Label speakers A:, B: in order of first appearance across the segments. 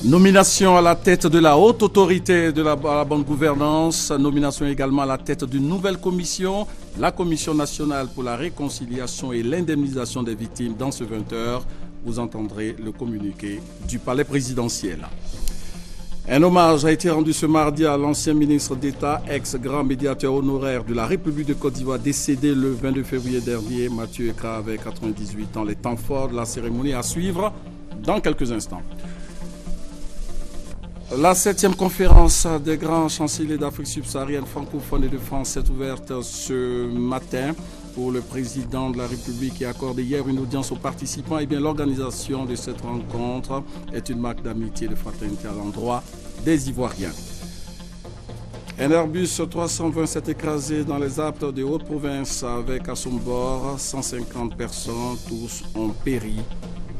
A: Nomination à la tête de la haute autorité de la bonne gouvernance, nomination également à la tête d'une nouvelle commission, la Commission nationale pour la réconciliation et l'indemnisation des victimes. Dans ce 20h, vous entendrez le communiqué du palais présidentiel. Un hommage a été rendu ce mardi à l'ancien ministre d'État, ex-grand médiateur honoraire de la République de Côte d'Ivoire, décédé le 22 février dernier. Mathieu Ekra avait 98 ans. Les temps forts de la cérémonie à suivre dans quelques instants. La 7e conférence des grands chanceliers d'Afrique subsaharienne francophone et de France s'est ouverte ce matin pour le président de la République qui a accordé hier une audience aux participants. Eh bien, l'organisation de cette rencontre est une marque d'amitié et de fraternité à l'endroit des Ivoiriens. Un Airbus 320 s'est écrasé dans les Alpes de Haute-Province avec à son bord 150 personnes. Tous ont péri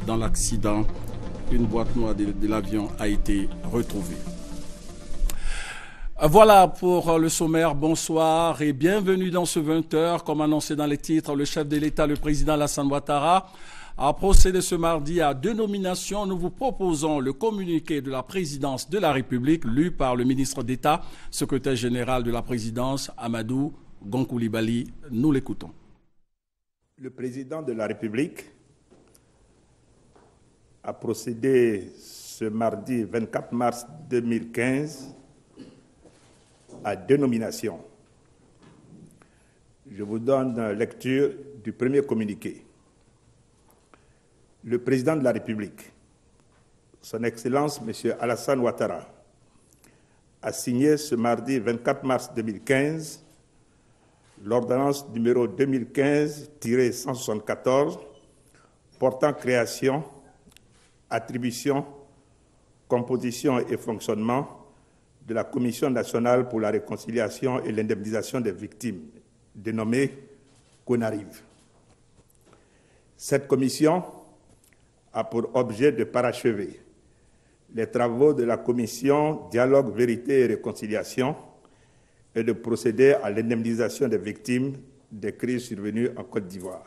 A: dans l'accident. Une boîte noire de l'avion a été retrouvée. Voilà pour le sommaire. Bonsoir et bienvenue dans ce 20h. Comme annoncé dans les titres, le chef de l'État, le président Alassane Ouattara, a procédé ce mardi à 2 nominations. Nous vous proposons le communiqué de la présidence de la République, lu par le ministre d'État, secrétaire général de la présidence, Amadou Gon Coulibaly. Nous l'écoutons.
B: Le président de la République a procédé ce mardi 24 mars 2015 à 2 nominations. Je vous donne lecture du premier communiqué. Le président de la République, son Excellence M. Alassane Ouattara, a signé ce mardi 24 mars 2015 l'ordonnance numéro 2015-174 portant création, attribution, composition et fonctionnement de la Commission nationale pour la réconciliation et l'indemnisation des victimes, dénommée CONARIV. Cette commission a pour objet de parachever les travaux de la Commission Dialogue, Vérité et Réconciliation et de procéder à l'indemnisation des victimes des crises survenues en Côte d'Ivoire.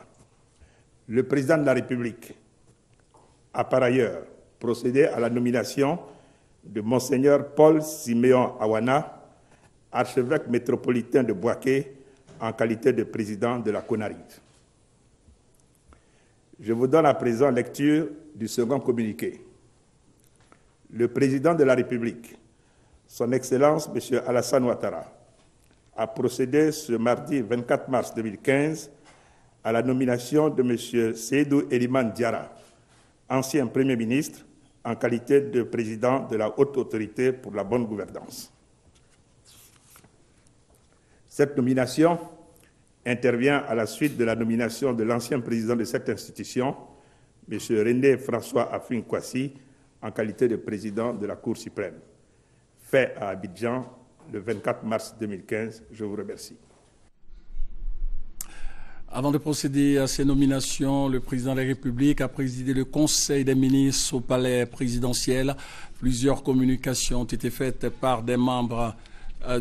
B: Le président de la République a par ailleurs procédé à la nomination de Monseigneur Paul Siméon Awana, archevêque métropolitain de Bouaké, en qualité de président de la CONARIV. Je vous donne à présent lecture du second communiqué. Le président de la République, son Excellence M. Alassane Ouattara, a procédé ce mardi 24 mars 2015 à la nomination de M. Seydou Eliman Diarra, ancien Premier ministre, en qualité de président de la Haute Autorité pour la bonne gouvernance. Cette nomination intervient à la suite de la nomination de l'ancien président de cette institution, M. René François Afin Kwasi, en qualité de président de la Cour suprême, fait à Abidjan le 24 mars 2015. Je vous remercie.
A: Avant de procéder à ces nominations, le président de la République a présidé le Conseil des ministres au palais présidentiel. Plusieurs communications ont été faites par des membres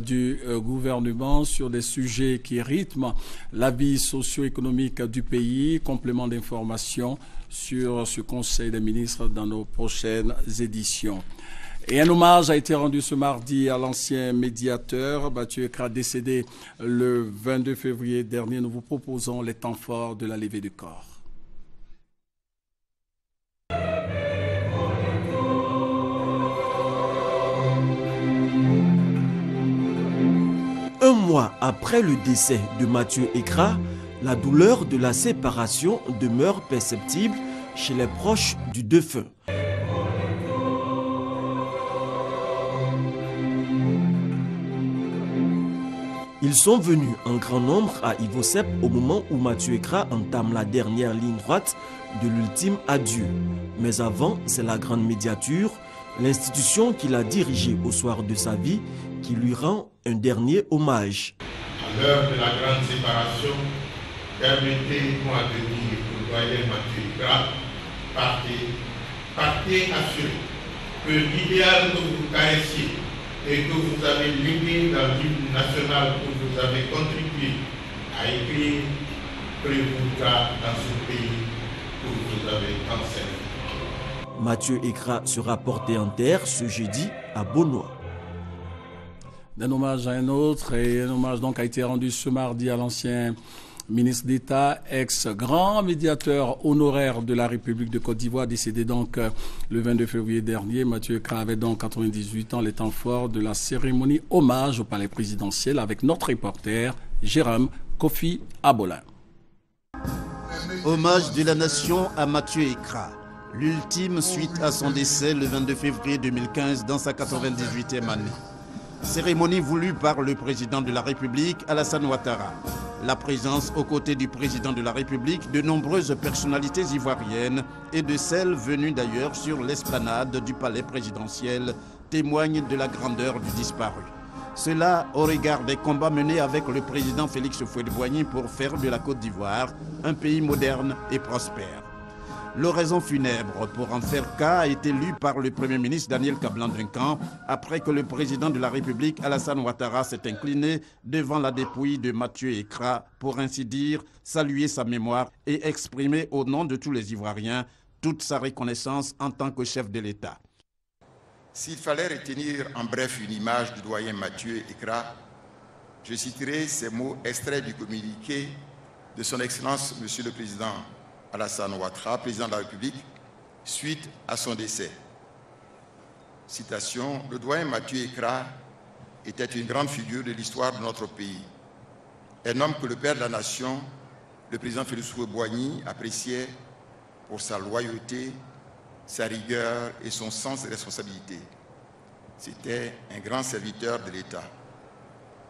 A: du gouvernement sur des sujets qui rythment la vie socio-économique du pays. Complément d'information sur ce Conseil des ministres dans nos prochaines éditions. Et un hommage a été rendu ce mardi à l'ancien médiateur, Mathieu Ekra, décédé le 22 février dernier. Nous vous proposons les temps forts de la levée du corps.
C: Un mois après le décès de Mathieu Ekra, la douleur de la séparation demeure perceptible chez les proches du défunt. Ils sont venus en grand nombre à Ivosep au moment où Mathieu Ekra entame la dernière ligne droite de l'ultime adieu. Mais avant, c'est la grande médiature, l'institution qu'il a dirigée au soir de sa vie, qui lui rend un dernier hommage.
D: À l'heure de la grande séparation, permettez-moi de dire au doyen Mathieu Ekra, partez assuré que l'idéal que vous caressiez et que vous avez légué dans l'hymne national que vous avez contribué à écrire, prévoudra dans ce pays que vous avez tant servi.
C: Mathieu Ekra sera porté en terre ce jeudi à Beaunois.
A: D'un hommage à un autre, et un hommage donc a été rendu ce mardi à l'ancien ministre d'État, ex-grand médiateur honoraire de la République de Côte d'Ivoire, décédé donc le 22 février dernier. Mathieu Ekra avait donc 98 ans, les temps forts de la cérémonie hommage au palais présidentiel avec notre reporter Jérôme Kofi Abolin.
E: Hommage de la nation à Mathieu Ekra, l'ultime suite à son décès le 22 février 2015 dans sa 98e année. Cérémonie voulue par le président de la République, Alassane Ouattara. La présence aux côtés du président de la République de nombreuses personnalités ivoiriennes et de celles venues d'ailleurs sur l'esplanade du palais présidentiel témoigne de la grandeur du disparu. Cela au regard des combats menés avec le président Félix Houphouët-Boigny pour faire de la Côte d'Ivoire un pays moderne et prospère. L'oraison funèbre pour en faire cas a été lue par le Premier ministre Daniel Kablan-Duncan après que le président de la République Alassane Ouattara s'est incliné devant la dépouille de Mathieu Ekra pour ainsi dire saluer sa mémoire et exprimer au nom de tous les Ivoiriens toute sa reconnaissance en tant que chef de l'État.
F: S'il fallait retenir en bref une image du doyen Mathieu Ekra, je citerai ces mots extraits du communiqué de son Excellence Monsieur le Président Alassane Ouattara, président de la République, suite à son décès. Citation, le doyen Mathieu Ekra était une grande figure de l'histoire de notre pays. Un homme que le père de la nation, le président Félix Houphouët-Boigny, appréciait pour sa loyauté, sa rigueur et son sens des responsabilités. C'était un grand serviteur de l'État,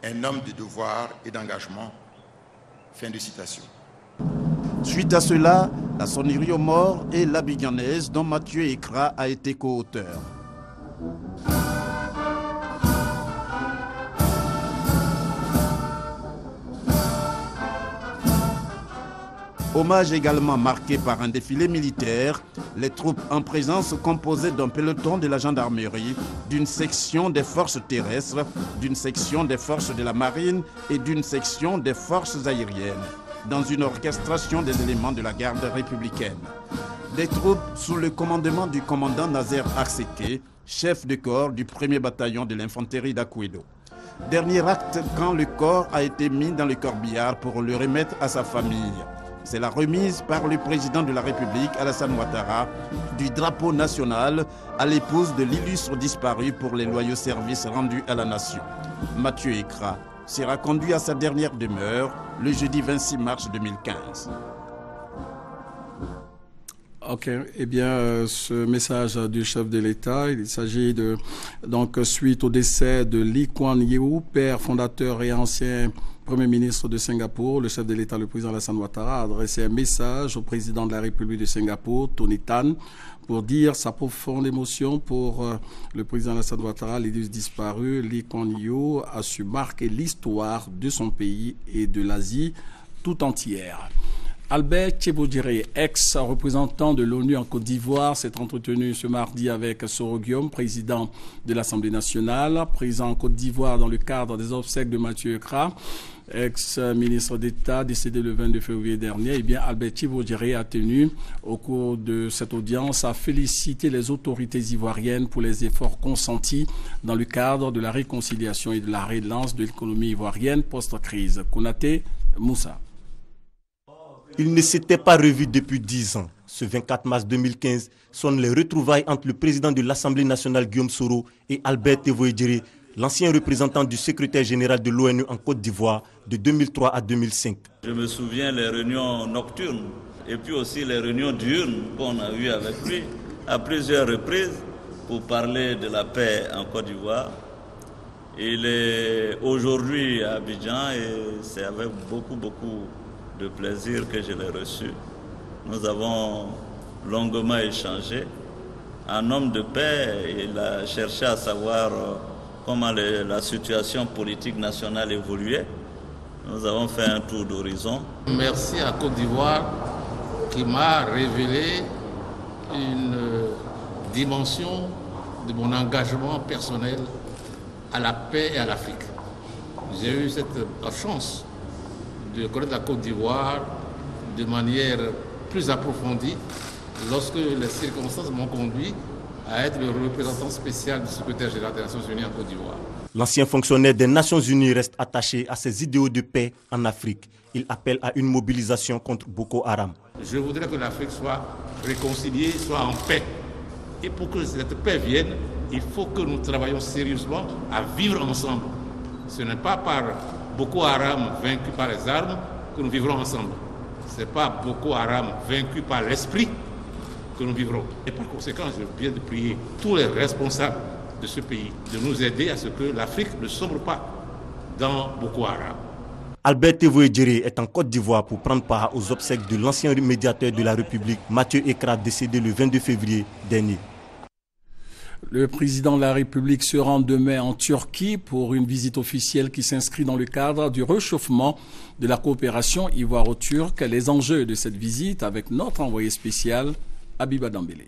F: un homme de devoir et d'engagement. Fin de citation.
E: Suite à cela, la sonnerie aux morts et l'abidjanaise dont Mathieu Ekra a été co-auteur. Hommage également marqué par un défilé militaire, les troupes en présence composées d'un peloton de la gendarmerie, d'une section des forces terrestres, d'une section des forces de la marine et d'une section des forces aériennes, dans une orchestration des éléments de la garde républicaine. Des troupes sous le commandement du commandant Nazer Arseke, chef de corps du 1er bataillon de l'infanterie d'Akouedo. Dernier acte quand le corps a été mis dans le corbillard pour le remettre à sa famille. C'est la remise par le président de la République, Alassane Ouattara, du drapeau national à l'épouse de l'illustre disparu pour les loyaux services rendus à la nation. Mathieu Ekra sera conduit à sa dernière demeure le jeudi 26 mars 2015.
A: Ok, eh bien, ce message du chef de l'État, il s'agit de, donc, suite au décès de Lee Kuan Yew, père fondateur et ancien Premier ministre de Singapour, le chef de l'État, le président Alassane Ouattara, a adressé un message au président de la République de Singapour, Tony Tan, pour dire sa profonde émotion pour le président Alassane Ouattara, l'illustre disparu. Lee Kuan Yew a su marquer l'histoire de son pays et de l'Asie tout entière. Albert Tchébodjiré, ex-représentant de l'ONU en Côte d'Ivoire, s'est entretenu ce mardi avec Soro Guillaume, président de l'Assemblée nationale, présent en Côte d'Ivoire dans le cadre des obsèques de Mathieu Ekra, ex-ministre d'État décédé le 22 février dernier. Eh bien, Albert Tchébodjiré a tenu, au cours de cette audience, à féliciter les autorités ivoiriennes pour les efforts consentis dans le cadre de la réconciliation et de la relance de l'économie ivoirienne post-crise. Konaté Moussa.
G: Ils ne s'étaient pas revus depuis 10 ans. Ce 24 mars 2015 sonnent les retrouvailles entre le président de l'Assemblée nationale Guillaume Soro et Albert Tchébodjiré, l'ancien représentant du secrétaire général de l'ONU en Côte d'Ivoire de 2003 à 2005.
H: Je me souviens les réunions nocturnes et puis aussi les réunions diurnes qu'on a eues avec lui à plusieurs reprises pour parler de la paix en Côte d'Ivoire. Il est aujourd'hui à Abidjan et c'est avec beaucoup de plaisir que je l'ai reçu. Nous avons longuement échangé. Un homme de paix, il a cherché à savoir comment la situation politique nationale évoluait. Nous avons fait un tour d'horizon.
I: Merci à Côte d'Ivoire qui m'a révélé une dimension de mon engagement personnel à la paix et à l'Afrique. J'ai eu cette chance de connaître la Côte d'Ivoire de manière plus approfondie lorsque les circonstances m'ont conduit à être le représentant spécial du secrétaire général des Nations Unies en Côte d'Ivoire.
G: L'ancien fonctionnaire des Nations Unies reste attaché à ses idéaux de paix en Afrique. Il appelle à une mobilisation contre Boko Haram.
I: Je voudrais que l'Afrique soit réconciliée, soit en paix. Et pour que cette paix vienne, il faut que nous travaillions sérieusement à vivre ensemble. Ce n'est pas par Boko Haram vaincu par les armes que nous vivrons ensemble. Ce n'est pas Boko Haram vaincu par l'esprit que nous vivrons. Et par conséquent, je viens de prier tous les responsables de ce pays de nous aider à ce que l'Afrique ne sombre pas dans Boko Haram.
G: Albert Tevoe Djere est en Côte d'Ivoire pour prendre part aux obsèques de l'ancien médiateur de la République, Mathieu Ekra, décédé le 22 février dernier.
A: Le président de la République se rend demain en Turquie pour une visite officielle qui s'inscrit dans le cadre du réchauffement de la coopération ivoiro-turque. Les enjeux de cette visite avec notre envoyé spécial, Habiba Dambélé.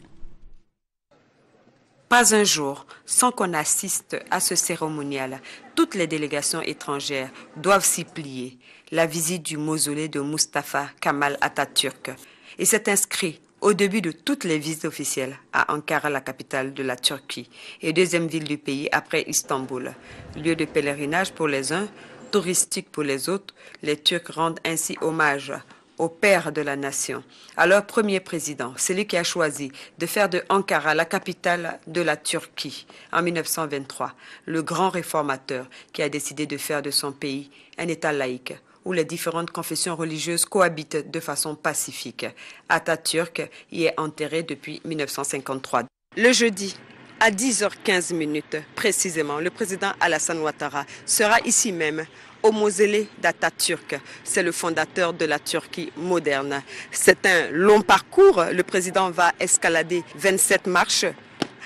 J: Pas un jour sans qu'on assiste à ce cérémonial. Toutes les délégations étrangères doivent s'y plier. La visite du mausolée de Mustafa Kemal Atatürk. Et c'est inscrit au début de toutes les visites officielles à Ankara, la capitale de la Turquie, et deuxième ville du pays après Istanbul. Lieu de pèlerinage pour les uns, touristique pour les autres, les Turcs rendent ainsi hommage au père de la nation, à leur premier président, celui qui a choisi de faire de Ankara la capitale de la Turquie en 1923, le grand réformateur qui a décidé de faire de son pays un État laïque où les différentes confessions religieuses cohabitent de façon pacifique. Atatürk y est enterré depuis 1953. Le jeudi, à 10h15 précisément, le président Alassane Ouattara sera ici même au mausolée d'Atatürk. C'est le fondateur de la Turquie moderne. C'est un long parcours. Le président va escalader 27 marches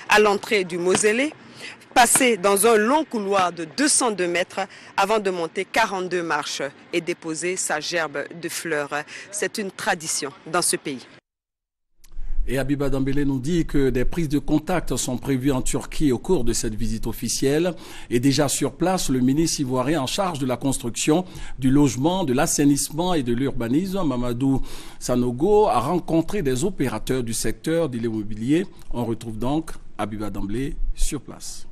J: à l'entrée du mausolée, passer dans un long couloir de 202 mètres avant de monter 42 marches et déposer sa gerbe de fleurs. C'est une tradition dans ce pays.
A: Et Habiba Dambélé nous dit que des prises de contact sont prévues en Turquie au cours de cette visite officielle. Et déjà sur place, le ministre ivoirien en charge de la construction, du logement, de l'assainissement et de l'urbanisme, Mamadou Sanogo, a rencontré des opérateurs du secteur de l'immobilier. On retrouve donc Habiba Dambélé sur place.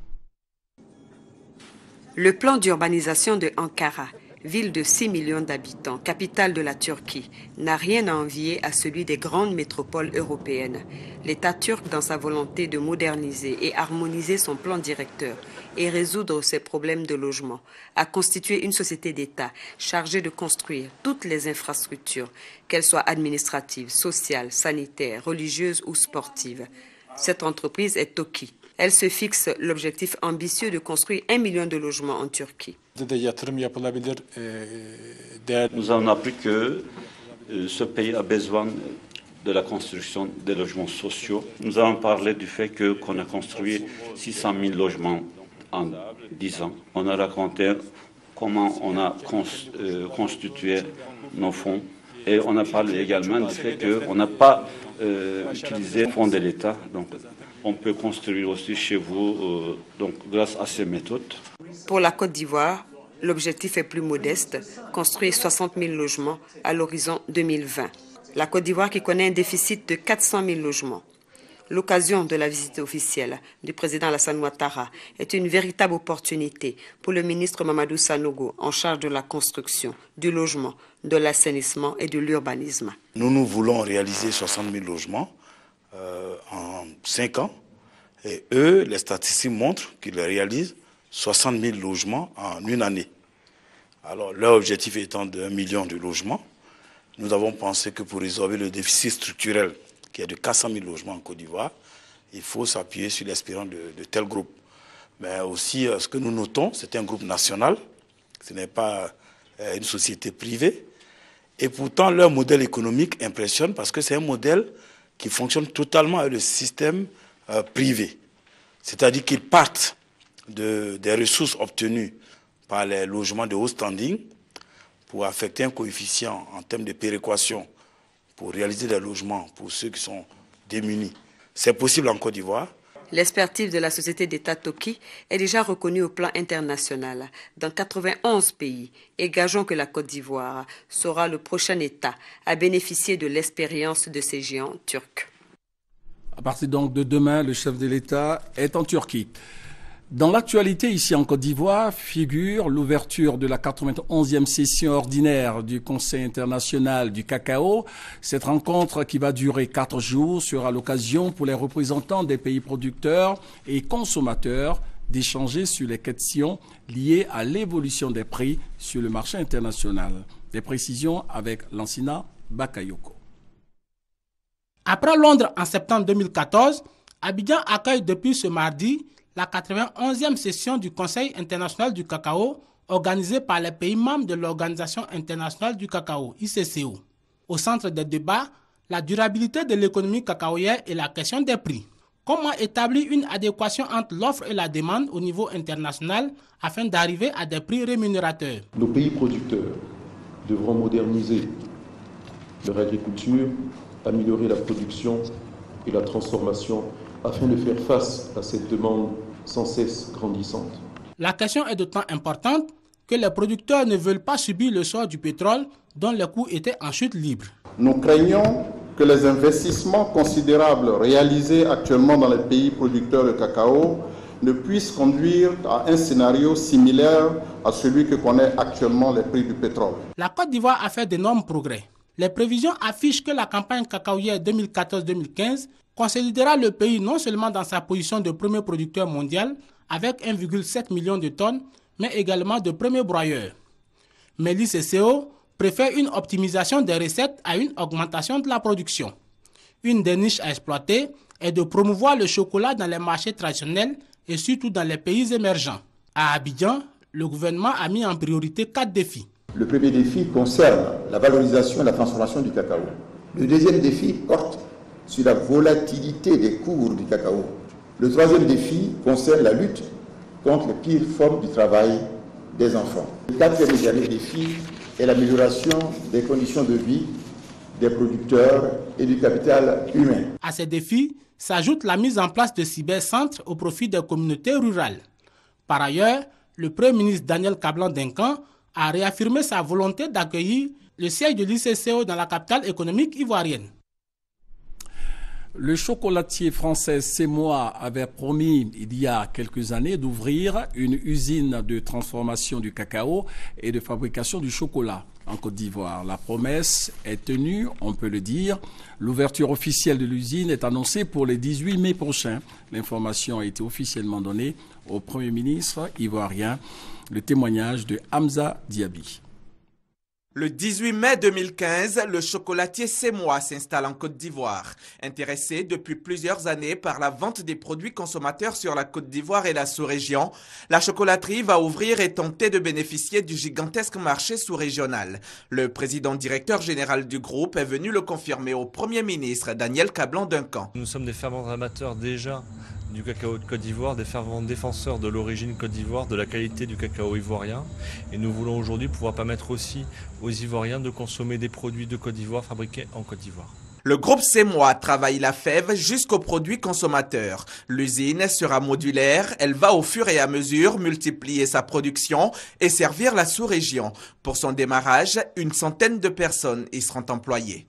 J: Le plan d'urbanisation de Ankara, ville de 6 millions d'habitants, capitale de la Turquie, n'a rien à envier à celui des grandes métropoles européennes. L'État turc, dans sa volonté de moderniser et harmoniser son plan directeur et résoudre ses problèmes de logement, a constitué une société d'État chargée de construire toutes les infrastructures, qu'elles soient administratives, sociales, sanitaires, religieuses ou sportives. Cette entreprise est TOKİ. Elle se fixe l'objectif ambitieux de construire 1 million de logements en Turquie.
K: Nous avons appris que ce pays a besoin de la construction des logements sociaux. Nous avons parlé du fait qu'on a construit 600 000 logements en 10 ans. On a raconté comment on a constitué nos fonds. Et on a parlé également du fait qu'on n'a pas utilisé les fonds de l'État. Donc, on peut construire aussi chez vous donc, grâce à ces méthodes.
J: Pour la Côte d'Ivoire, l'objectif est plus modeste, construire 60 000 logements à l'horizon 2020. La Côte d'Ivoire qui connaît un déficit de 400 000 logements. L'occasion de la visite officielle du président Alassane Ouattara est une véritable opportunité pour le ministre Mamadou Sanogo en charge de la construction, du logement, de l'assainissement et de l'urbanisme.
L: Nous voulons réaliser 60 000 logements en 5 ans. Et eux, les statistiques montrent qu'ils réalisent 60 000 logements en une année. Alors, leur objectif étant de 1 million de logements, nous avons pensé que pour résorber le déficit structurel qui est de 400 000 logements en Côte d'Ivoire, il faut s'appuyer sur l'expérience de tels groupes. Mais aussi, ce que nous notons, c'est un groupe national, ce n'est pas une société privée. Et pourtant, leur modèle économique impressionne parce que c'est un modèle qui fonctionne totalement avec le système privé. C'est-à-dire qu'ils partent des ressources obtenues par les logements de haut standing pour affecter un coefficient en termes de péréquation pour réaliser des logements pour ceux qui sont démunis. C'est possible en Côte d'Ivoire
J: L'expertise de la société d'État Toki est déjà reconnue au plan international dans 91 pays et gageons que la Côte d'Ivoire sera le prochain État à bénéficier de l'expérience de ces géants turcs.
A: À partir donc de demain, le chef de l'État est en Turquie. Dans l'actualité, ici en Côte d'Ivoire, figure l'ouverture de la 91e session ordinaire du Conseil international du cacao. Cette rencontre qui va durer 4 jours sera l'occasion pour les représentants des pays producteurs et consommateurs d'échanger sur les questions liées à l'évolution des prix sur le marché international. Des précisions avec Lansina Bakayoko.
M: Après Londres en septembre 2014, Abidjan accueille depuis ce mardi la 91e session du Conseil international du cacao organisée par les pays membres de l'Organisation internationale du cacao, ICCO. Au centre des débats, la durabilité de l'économie cacaoyère et la question des prix. Comment établir une adéquation entre l'offre et la demande au niveau international afin d'arriver à des prix rémunérateurs?
N: Nos pays producteurs devront moderniser leur agriculture, améliorer la production et la transformation afin de faire face à cette demande sans cesse grandissante.
M: La question est d'autant importante que les producteurs ne veulent pas subir le sort du pétrole dont les coûts étaient en chute libre.
O: Nous craignons que les investissements considérables réalisés actuellement dans les pays producteurs de cacao ne puissent conduire à un scénario similaire à celui que connaît actuellement les prix du pétrole.
M: La Côte d'Ivoire a fait d'énormes progrès. Les prévisions affichent que la campagne cacaoyère 2014-2015 consolidera le pays non seulement dans sa position de premier producteur mondial avec 1,7 million de tonnes, mais également de premier broyeur. Mais l'ICCO préfère une optimisation des recettes à une augmentation de la production. Une des niches à exploiter est de promouvoir le chocolat dans les marchés traditionnels et surtout dans les pays émergents. À Abidjan, le gouvernement a mis en priorité 4 défis.
P: Le premier défi concerne la valorisation et la transformation du cacao. Le deuxième défi porte sur la volatilité des cours du cacao. Le troisième défi concerne la lutte contre les pires formes du travail des enfants. Le quatrième et dernier défi est l'amélioration des conditions de vie des producteurs et du capital humain.
M: À ces défis s'ajoute la mise en place de cybercentres au profit des communautés rurales. Par ailleurs, le Premier ministre Daniel Kablan-Duncan a réaffirmé sa volonté d'accueillir le siège de l'ICCO dans la capitale économique ivoirienne.
A: Le chocolatier français Semois avait promis il y a quelques années d'ouvrir une usine de transformation du cacao et de fabrication du chocolat en Côte d'Ivoire. La promesse est tenue, on peut le dire. L'ouverture officielle de l'usine est annoncée pour le 18 mai prochain. L'information a été officiellement donnée au Premier ministre ivoirien. Le témoignage de Hamza Diaby.
Q: Le 18 mai 2015, le chocolatier Semois s'installe en Côte d'Ivoire. Intéressé depuis plusieurs années par la vente des produits consommateurs sur la Côte d'Ivoire et la sous-région, la chocolaterie va ouvrir et tenter de bénéficier du gigantesque marché sous-régional. Le président directeur général du groupe est venu le confirmer au Premier ministre Daniel Kablan-Duncan.
R: Nous sommes des fervents amateurs déjà du cacao de Côte d'Ivoire, des fervents défenseurs de l'origine Côte d'Ivoire, de la qualité du cacao ivoirien. Et nous voulons aujourd'hui pouvoir permettre aussi aux Ivoiriens de consommer des produits de Côte d'Ivoire fabriqués en Côte d'Ivoire.
Q: Le groupe Semois travaille la fève jusqu'aux produits consommateurs. L'usine sera modulaire, elle va au fur et à mesure multiplier sa production et servir la sous-région. Pour son démarrage, 100 de personnes y seront employées.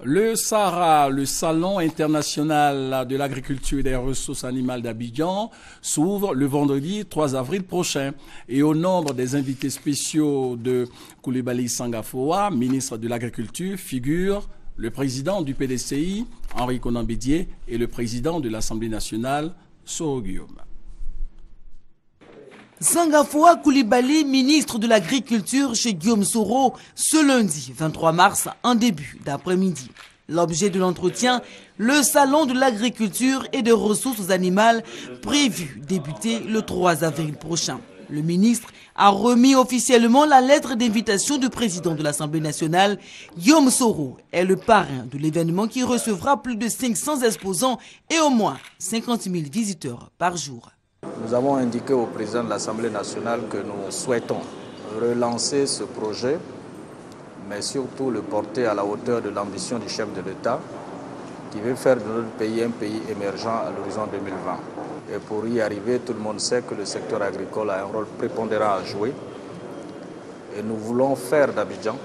A: Le SARA, le Salon international de l'agriculture et des ressources animales d'Abidjan, s'ouvre le vendredi 3 avril prochain. Et au nombre des invités spéciaux de Coulibaly Sangafoa, ministre de l'Agriculture, figurent le président du PDCI, Henri Konan Bédié, et le président de l'Assemblée nationale, Soro Guillaume.
S: Sangafoa Coulibaly, ministre de l'Agriculture chez Guillaume Soro, ce lundi 23 mars en début d'après-midi. L'objet de l'entretien, le salon de l'agriculture et des ressources animales prévu débuter le 3 avril prochain. Le ministre a remis officiellement la lettre d'invitation du président de l'Assemblée nationale. Guillaume Soro est le parrain de l'événement qui recevra plus de 500 exposants et au moins 50 000 visiteurs par jour.
T: Nous avons indiqué au président de l'Assemblée nationale que nous souhaitons relancer ce projet, mais surtout le porter à la hauteur de l'ambition du chef de l'État, qui veut faire de notre pays un pays émergent à l'horizon 2020. Et pour y arriver, tout le monde sait que le secteur agricole a un rôle prépondérant à jouer. Et nous voulons faire d'Abidjan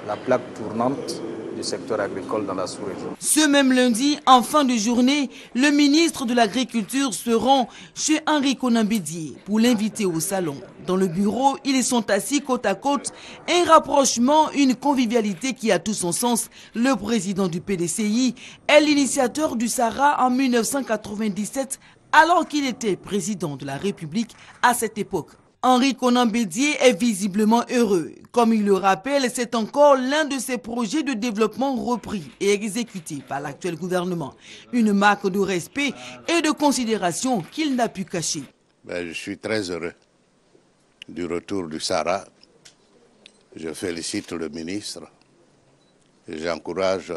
T: la plaque tournante du secteur agricole dans la sous-région.
S: Ce même lundi, en fin de journée, le ministre de l'Agriculture se rend chez Henri Konan Bédié pour l'inviter au salon. Dans le bureau, ils sont assis côte à côte, un rapprochement, une convivialité qui a tout son sens. Le président du PDCI est l'initiateur du SARA en 1997, alors qu'il était président de la République à cette époque. Henri Konan Bédié est visiblement heureux. Comme il le rappelle, c'est encore l'un de ses projets de développement repris et exécuté par l'actuel gouvernement. Une marque de respect et de considération qu'il n'a pu cacher.
U: Je suis très heureux du retour du SARA. Je félicite le ministre et j'encourage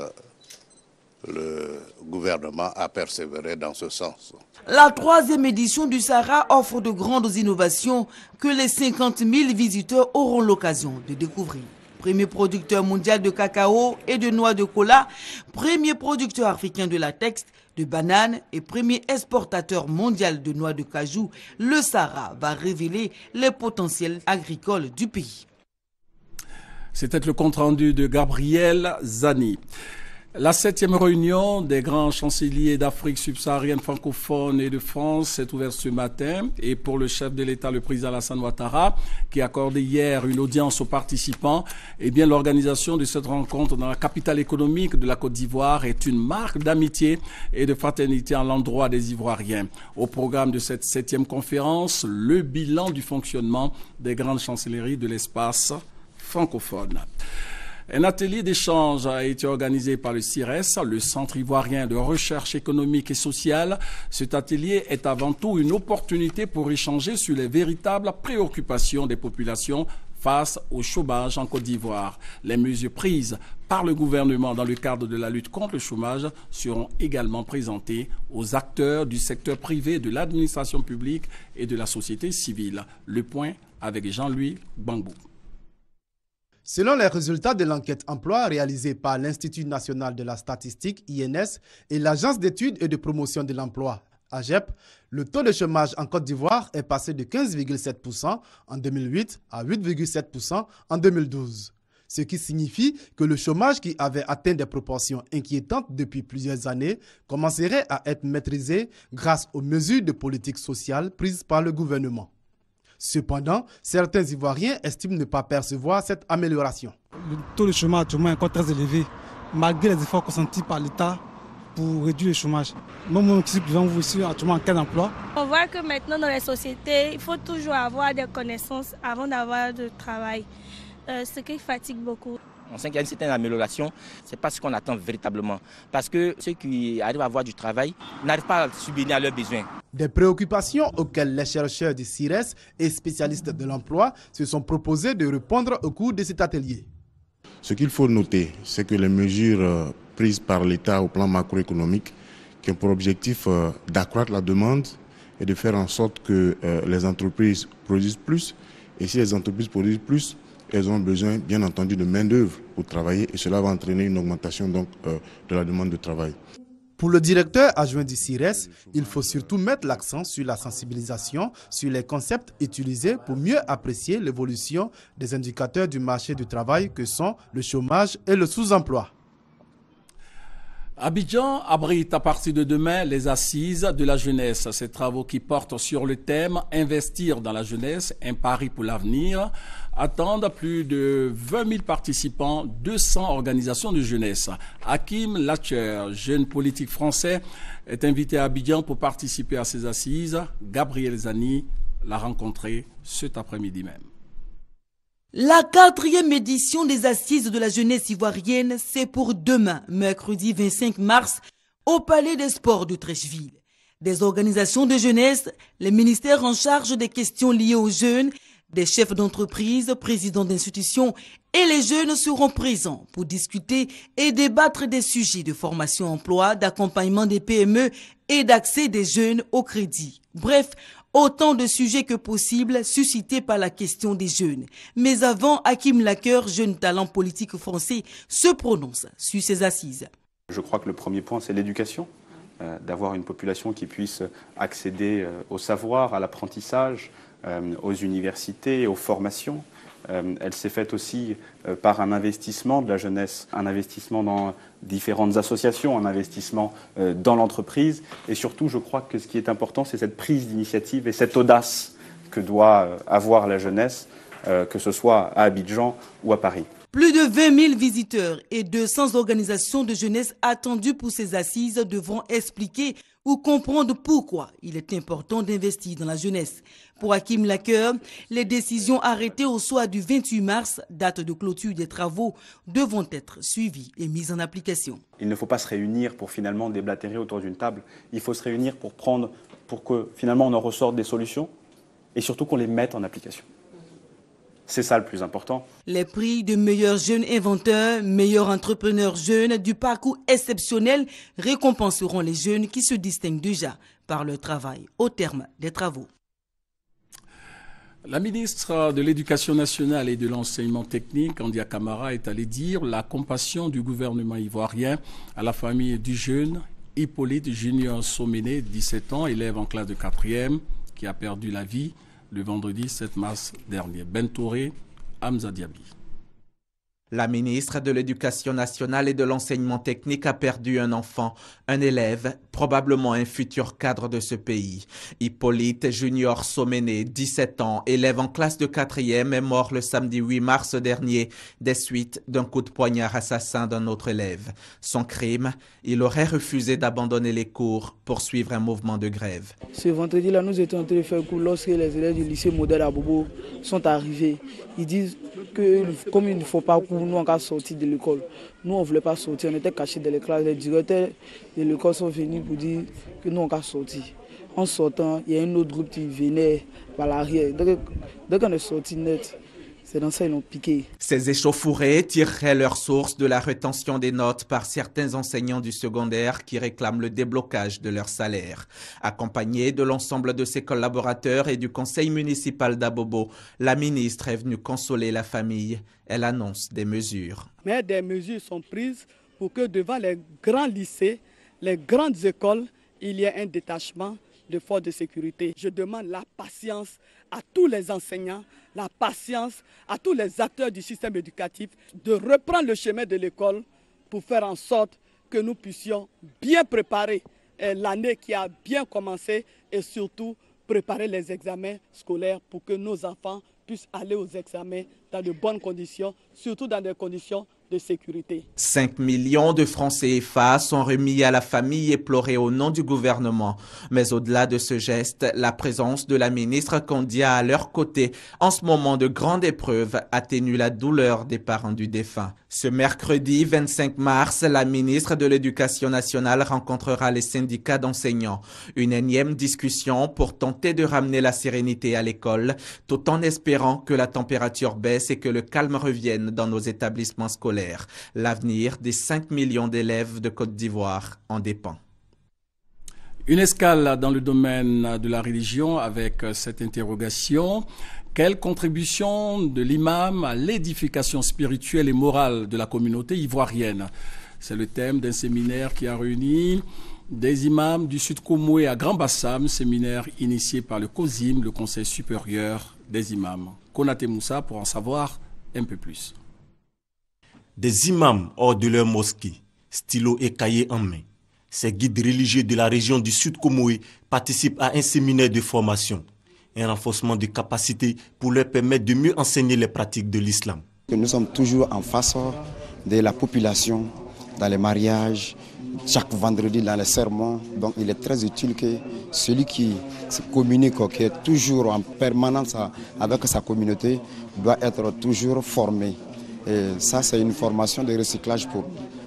U: le gouvernement à persévérer dans ce sens.
S: La 3e édition du SARA offre de grandes innovations que les 50 000 visiteurs auront l'occasion de découvrir. Premier producteur mondial de cacao et de noix de cola, premier producteur africain de latex, de bananes et premier exportateur mondial de noix de cajou, le SARA va révéler les potentiels agricoles du pays.
A: C'était le compte-rendu de Gabriel Zani. La 7e réunion des grands chanceliers d'Afrique subsaharienne francophone et de France s'est ouverte ce matin. Et pour le chef de l'État, le président Alassane Ouattara, qui a accordé hier une audience aux participants, eh bien, l'organisation de cette rencontre dans la capitale économique de la Côte d'Ivoire est une marque d'amitié et de fraternité à l'endroit des Ivoiriens. Au programme de cette 7e conférence, le bilan du fonctionnement des grandes chancelleries de l'espace francophone. Un atelier d'échange a été organisé par le CIRES, le Centre ivoirien de recherche économique et sociale. Cet atelier est avant tout une opportunité pour échanger sur les véritables préoccupations des populations face au chômage en Côte d'Ivoire. Les mesures prises par le gouvernement dans le cadre de la lutte contre le chômage seront également présentées aux acteurs du secteur privé, de l'administration publique et de la société civile. Le point avec Jean-Louis Gbangbo.
V: Selon les résultats de l'enquête emploi réalisée par l'Institut national de la statistique, INS, et l'Agence d'études et de promotion de l'emploi, AGEP, le taux de chômage en Côte d'Ivoire est passé de 15,7% en 2008 à 8,7% en 2012. Ce qui signifie que le chômage qui avait atteint des proportions inquiétantes depuis plusieurs années commencerait à être maîtrisé grâce aux mesures de politique sociale prises par le gouvernement. Cependant, certains Ivoiriens estiment ne pas percevoir cette amélioration.
W: Le taux de chômage actuellement est encore très élevé, malgré les efforts consentis par l'État pour réduire le chômage. Nous qui vivons ici actuellement en cas d'emploi.
X: On voit que maintenant dans les sociétés, il faut toujours avoir des connaissances avant d'avoir du travail, ce qui fatigue beaucoup.
Y: On sait qu'il y a une certaine amélioration, ce n'est pas ce qu'on attend véritablement. Parce que ceux qui arrivent à avoir du travail n'arrivent pas à subvenir à leurs besoins.
V: Des préoccupations auxquelles les chercheurs du CIRES et spécialistes de l'emploi se sont proposés de répondre au cours de cet atelier.
Z: Ce qu'il faut noter, c'est que les mesures prises par l'État au plan macroéconomique qui ont pour objectif d'accroître la demande et de faire en sorte que les entreprises produisent plus. Et si les entreprises produisent plus, elles ont besoin, bien entendu, de main-d'œuvre pour travailler et cela va entraîner une augmentation donc, de la demande de travail.
V: Pour le directeur adjoint du CIRES, il faut surtout mettre l'accent sur la sensibilisation, sur les concepts utilisés pour mieux apprécier l'évolution des indicateurs du marché du travail que sont le chômage et le sous-emploi.
A: Abidjan abrite à partir de demain les assises de la jeunesse. Ces travaux qui portent sur le thème « Investir dans la jeunesse, un pari pour l'avenir » attendent plus de 20 000 participants, 200 organisations de jeunesse. Hakim Lacher, jeune politique français, est invité à Abidjan pour participer à ces assises. Gabriel Zani l'a rencontré cet après-midi même.
S: La 4e édition des Assises de la jeunesse ivoirienne, c'est pour demain, mercredi 25 mars, au Palais des Sports de Treichville. Des organisations de jeunesse, les ministères en charge des questions liées aux jeunes, des chefs d'entreprise, présidents d'institutions et les jeunes seront présents pour discuter et débattre des sujets de formation-emploi, d'accompagnement des PME et d'accès des jeunes au crédit. Bref, autant de sujets que possible suscités par la question des jeunes. Mais avant, Hakim Lacher, jeune talent politique français, se prononce sur ces assises.
B: Je crois que le premier point, c'est l'éducation, d'avoir une population qui puisse accéder au savoir, à l'apprentissage, aux universités, aux formations. Elle s'est faite aussi par un investissement de la jeunesse, un investissement dans différentes associations, un investissement dans l'entreprise. Et surtout, je crois que ce qui est important, c'est cette prise d'initiative et cette audace que doit avoir la jeunesse, que ce soit à Abidjan ou à Paris.
S: Plus de 20 000 visiteurs et 200 organisations de jeunesse attendues pour ces assises devront expliquer ou comprendre pourquoi il est important d'investir dans la jeunesse. Pour Hakim Lacoeur, les décisions arrêtées au soir du 28 mars, date de clôture des travaux, devront être suivies et mises en application.
B: Il ne faut pas se réunir pour finalement déblatérer autour d'une table. Il faut se réunir pour que finalement on en ressorte des solutions et surtout qu'on les mette en application. C'est ça le plus important.
S: Les prix de meilleurs jeunes inventeurs, meilleurs entrepreneurs jeunes du parcours exceptionnel récompenseront les jeunes qui se distinguent déjà par leur travail au terme des travaux.
A: La ministre de l'Éducation nationale et de l'Enseignement technique, Andia Camara, est allée dire la compassion du gouvernement ivoirien à la famille du jeune Hippolyte Junior Soméné, 17 ans, élève en classe de 4e, qui a perdu la vie le vendredi 7 mars dernier. Ben Touré, Hamza Diaby.
Q: La ministre de l'Éducation nationale et de l'Enseignement technique a perdu un enfant, un élève, probablement un futur cadre de ce pays. Hippolyte Junior Soméné, 17 ans, élève en classe de 4e, est mort le samedi 8 mars dernier des suites d'un coup de poignard assassin d'un autre élève. Son crime, il aurait refusé d'abandonner les cours pour suivre un mouvement de grève.
C: Ce vendredi-là, nous étions en train de faire cours lorsque les élèves du lycée modèle à Bobo sont arrivés. Ils disent que comme il ne faut pas cours, nous on a sorti de l'école. Nous on ne voulait pas sortir, on était cachés dans les classes. Les directeurs de l'école sont venus pour dire que nous on a sorti. En sortant, il y a un autre groupe qui venait par l'arrière. Dès qu'on est sorti net, c'est dans ça qu'ils l'ont piqué.
Q: Ces échauffourées tireraient leur source de la rétention des notes par certains enseignants du secondaire qui réclament le déblocage de leur salaire. Accompagnée de l'ensemble de ses collaborateurs et du conseil municipal d'Abobo, la ministre est venue consoler la famille. Elle annonce des mesures.
C: Mais des mesures sont prises pour que devant les grands lycées, les grandes écoles, il y ait un détachement de forces de sécurité. Je demande la patience à tous les enseignants, la patience à tous les acteurs du système éducatif de reprendre le chemin de l'école pour faire en sorte que nous puissions bien préparer l'année qui a bien commencé et surtout préparer les examens scolaires pour que nos enfants puissent aller aux examens dans de bonnes conditions, surtout dans des conditions de sécurité.
Q: 5 millions de francs CFA sont remis à la famille éplorée au nom du gouvernement. Mais au-delà de ce geste, la présence de la ministre Kondia à leur côté, en ce moment de grande épreuve, atténue la douleur des parents du défunt. Ce mercredi 25 mars, la ministre de l'Éducation nationale rencontrera les syndicats d'enseignants. Une énième discussion pour tenter de ramener la sérénité à l'école, tout en espérant que la température baisse et que le calme revienne dans nos établissements scolaires. L'avenir des 5 millions d'élèves de Côte d'Ivoire en dépend.
A: Une escale dans le domaine de la religion avec cette interrogation. Quelle contribution de l'imam à l'édification spirituelle et morale de la communauté ivoirienne? C'est le thème d'un séminaire qui a réuni des imams du Sud Komoué à Grand Bassam, séminaire initié par le COSIM, le Conseil supérieur des imams. Konaté Moussa pour en savoir un peu plus.
G: Des imams hors de leur mosquée, stylo et cahier en main. Ces guides religieux de la région du Sud Komoué participent à un séminaire de formation, un renforcement de capacités pour leur permettre de mieux enseigner les pratiques de l'islam.
D: Nous sommes toujours en face de la population, dans les mariages, chaque vendredi dans les sermons. Donc il est très utile que celui qui se communique, qui est toujours en permanence avec sa communauté, doit être toujours formé. Et ça, c'est une formation de recyclage pour.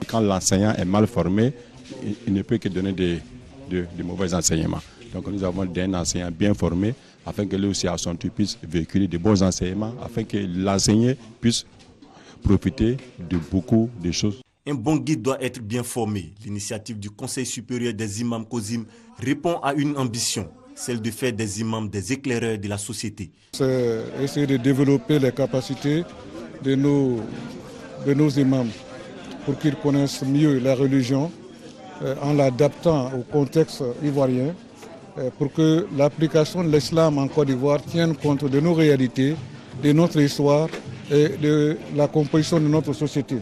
E: Quand l'enseignant est mal formé, il ne peut que donner de mauvais enseignements. Donc nous avons un enseignant bien formé afin que lui aussi à son tour puisse véhiculer de bons enseignements, afin que l'enseignant puisse profiter de beaucoup de choses.
G: Un bon guide doit être bien formé. L'initiative du Conseil supérieur des imams COSIM répond à une ambition, celle de faire des imams des éclaireurs de la société.
F: C'est essayer de développer les capacités de nos imams
W: pour qu'ils connaissent mieux la religion en l'adaptant au contexte ivoirien, pour que l'application de l'islam en Côte d'Ivoire tienne compte de nos réalités, de notre histoire et de la composition de notre société.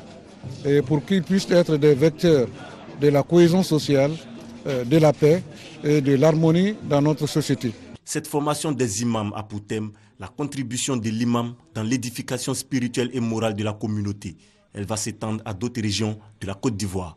W: Et pour qu'ils puissent être des vecteurs de la cohésion sociale, de la paix et de l'harmonie dans notre société.
G: Cette formation des imams a pour thème la contribution de l'imam dans l'édification spirituelle et morale de la communauté. Elle va s'étendre à d'autres régions de la Côte d'Ivoire.